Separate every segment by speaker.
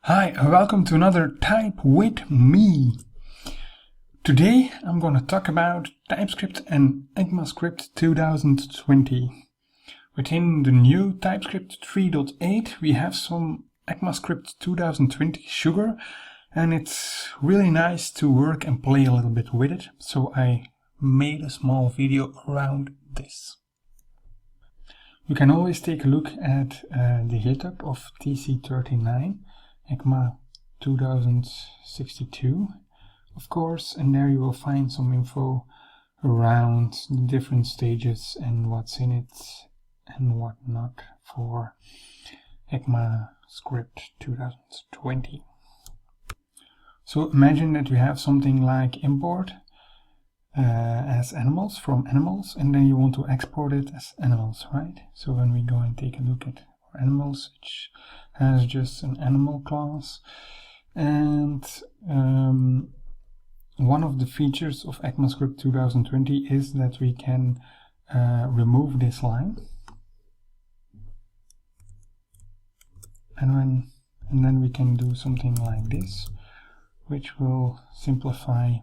Speaker 1: Hi, and welcome to another Type with me. Today I'm going to talk about TypeScript and ecmascript 2020. Within the new TypeScript 3.8 we have some ecmascript 2020 sugar, and it's really nice to work and play a little bit with it, so I made a small video around this. You can always take a look at the GitHub of TC39, ECMA 2062, of course, and there you will find some info around the different stages and what's in it and what not for ecmascript 2020. So imagine that you have something like import as animals from animals, and then you want to export it as animals, right? So when we go and take a look at our animals, which has just an animal class, and one of the features of ecmascript 2020 is that we can remove this line, and then we can do something like this, which will simplify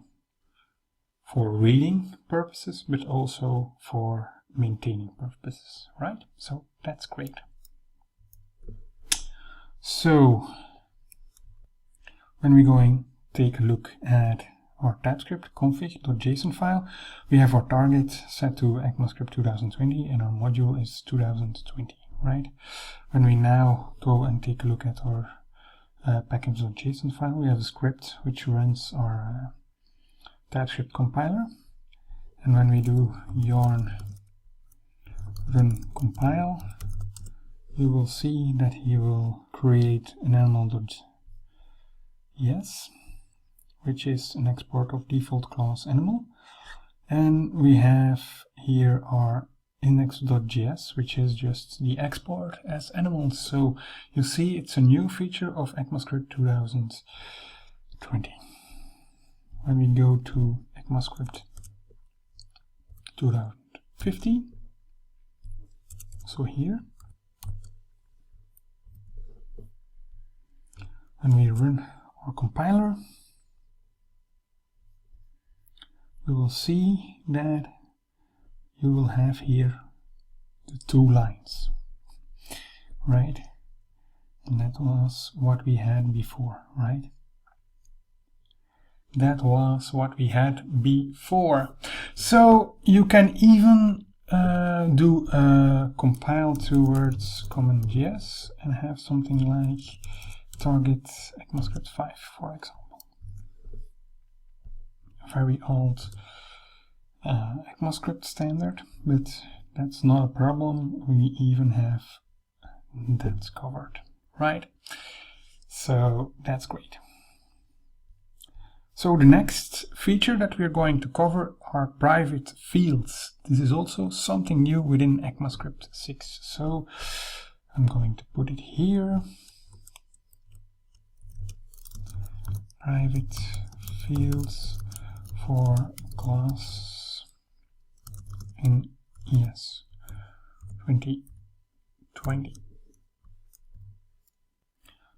Speaker 1: for reading purposes, but also for maintaining purposes, right? So that's great. So when we're going to take a look at our TypeScript config.json file, we have our target set to ecmascript 2020 and our module is 2020, right? When we now go and take a look at our package.json file, we have a script which runs our TypeScript compiler, and when we do yarn run compile, you will see that he will create an animal.js, which is an export of default class animal, and we have here our index.js, which is just the export as animals. So you see it's a new feature of ecmascript 2020. When we go to ecmascript 2050, so here, when we run our compiler, we will see that you will have here the 2 lines, right? And that was what we had before, right? That was what we had before. So you can even do a compile towards common.js and have something like target ecmascript 5, for example. A very old ecmascript standard, but that's not a problem. We even have that covered, right? So that's great. So the next feature that we're going to cover are private fields. This is also something new within ecmascript 6. So I'm going to put it here. Private fields for class in ES 2020.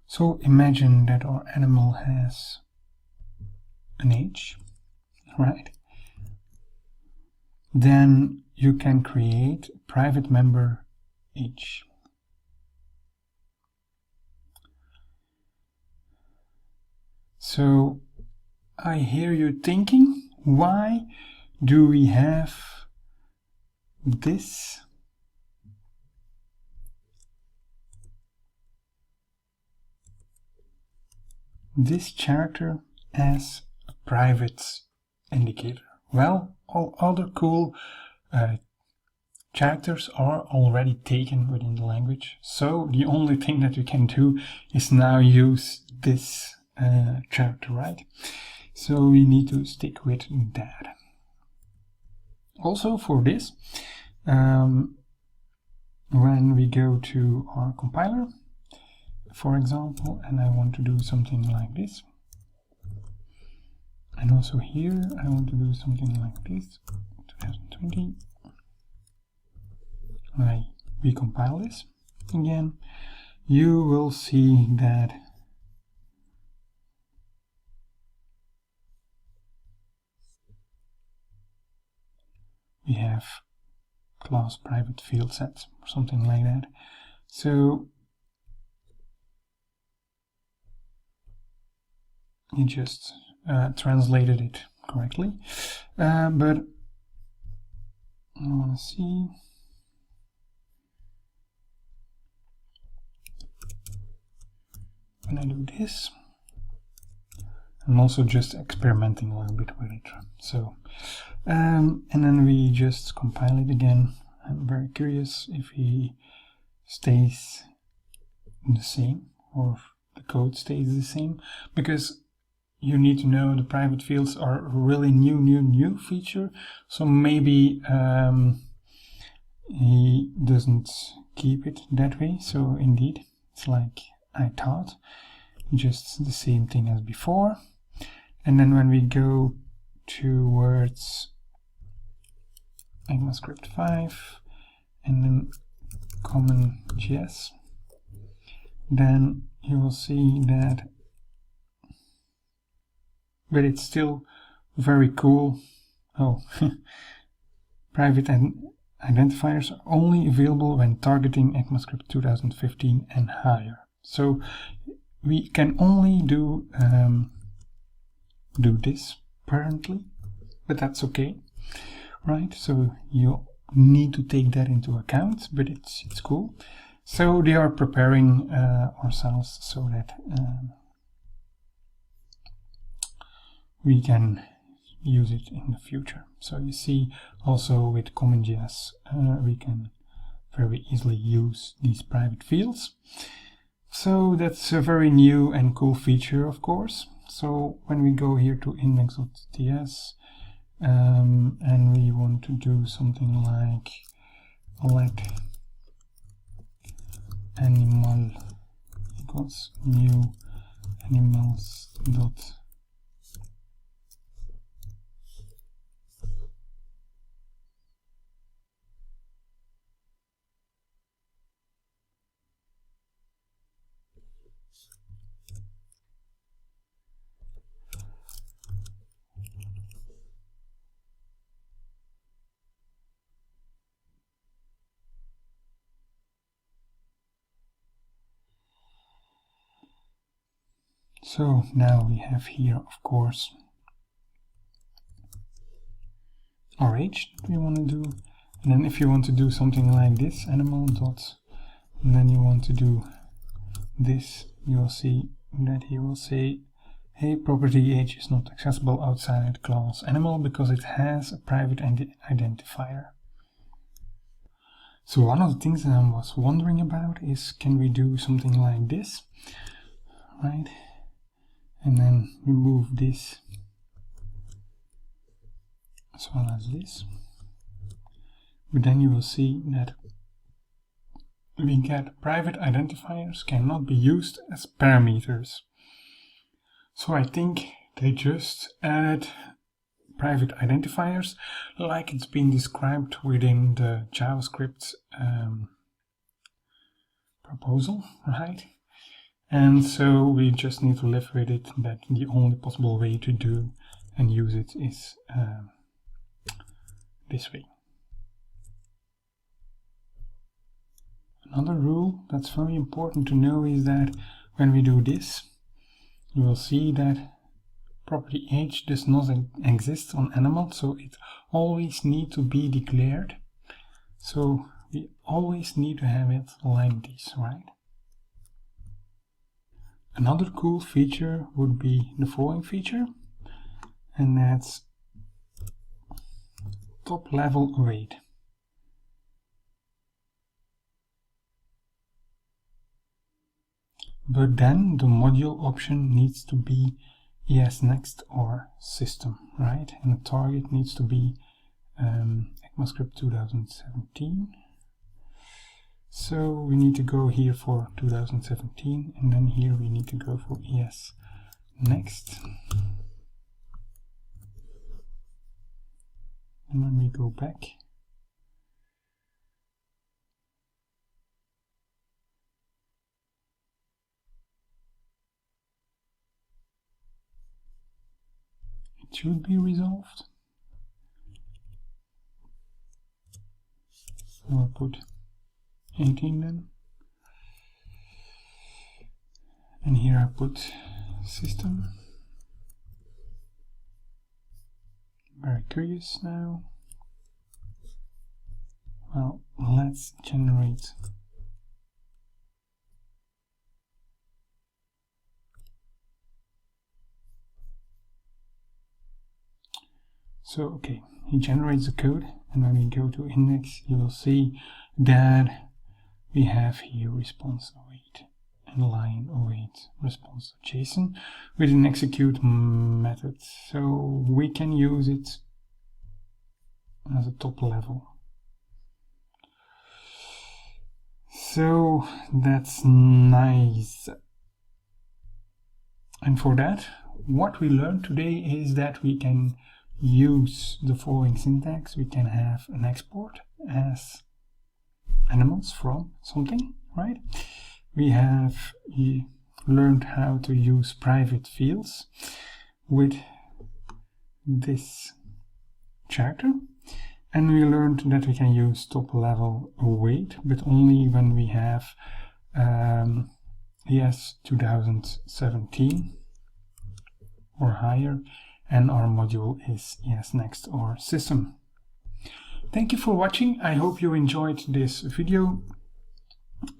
Speaker 1: So imagine that our animal has an age, right? Then you can create a private member age. So I hear you thinking, why do we have this character as a private indicator? Well, all other cool characters are already taken within the language, so the only thing that we can do is now use this character, right? So we need to stick with that. Also for this, when we go to our compiler, for example, and I want to do something like this, and also here I want to do something like this, 2020, when I recompile this again, you will see that we have class private field set or something like that. So he just translated it correctly, but I want to see. When I do this, I'm also just experimenting a little bit with it. So, and then we just compile it again. I'm very curious if he stays the same or if the code stays the same, because you need to know the private fields are a really new feature. So maybe he doesn't keep it that way. So indeed, it's like I thought, just the same thing as before. And then when we go towards ecmascript 5 and then CommonJS, then you will see that, but it's still very cool. Oh, private identifiers are only available when targeting ecmascript 2015 and higher. So we can only do this currently, but that's okay, right? So you need to take that into account, but it's cool. So they are preparing ourselves so that we can use it in the future. So you see, also with CommonJS, we can very easily use these private fields. So that's a very new and cool feature, of course. So when we go here to index.ts and we want to do something like let animal equals new animals dot So now we have here, of course, our age that we want to do. And then if you want to do something like this, animal dot, and then you want to do this, you will see that he will say, hey, property age is not accessible outside class animal because it has a private identifier. So one of the things that I was wondering about is, can we do something like this, right? And then remove this as well as this. But then you will see that we get private identifiers cannot be used as parameters. So I think they just added private identifiers like it's been described within the JavaScript proposal, right? And so we just need to live with it, that the only possible way to do and use it is this way. Another rule that's very important to know is that when we do this, you will see that property age does not exist on animal, so it always needs to be declared. So we always need to have it like this, right? Another cool feature would be the following feature, and that's top level await. But then the module option needs to be ES-Next or system, right? And the target needs to be ecmascript 2017. So we need to go here for 2017, and then here we need to go for ES-Next. And when we go back, it should be resolved. So I'll put 18 then. And here I put system. Very curious now. Well, let's generate so okay, he generates the code, and when we go to index, you will see that we have here response 08 and line 08 response.json with an execute method, so we can use it as a top level. So that's nice. And for that, what we learned today is that we can use the following syntax. We can have an export as animals from something, right? We have learned how to use private fields with this character. And we learned that we can use top level await, but only when we have es2017 or higher, and our module is es-next or system. Thank you for watching. I hope you enjoyed this video,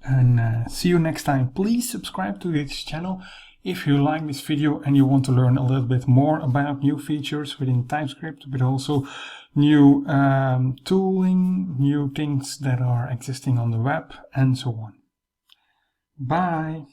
Speaker 1: and see you next time. Please subscribe to this channel if you like this video and you want to learn a little bit more about new features within TypeScript, but also new tooling, new things that are existing on the web, and so on. Bye!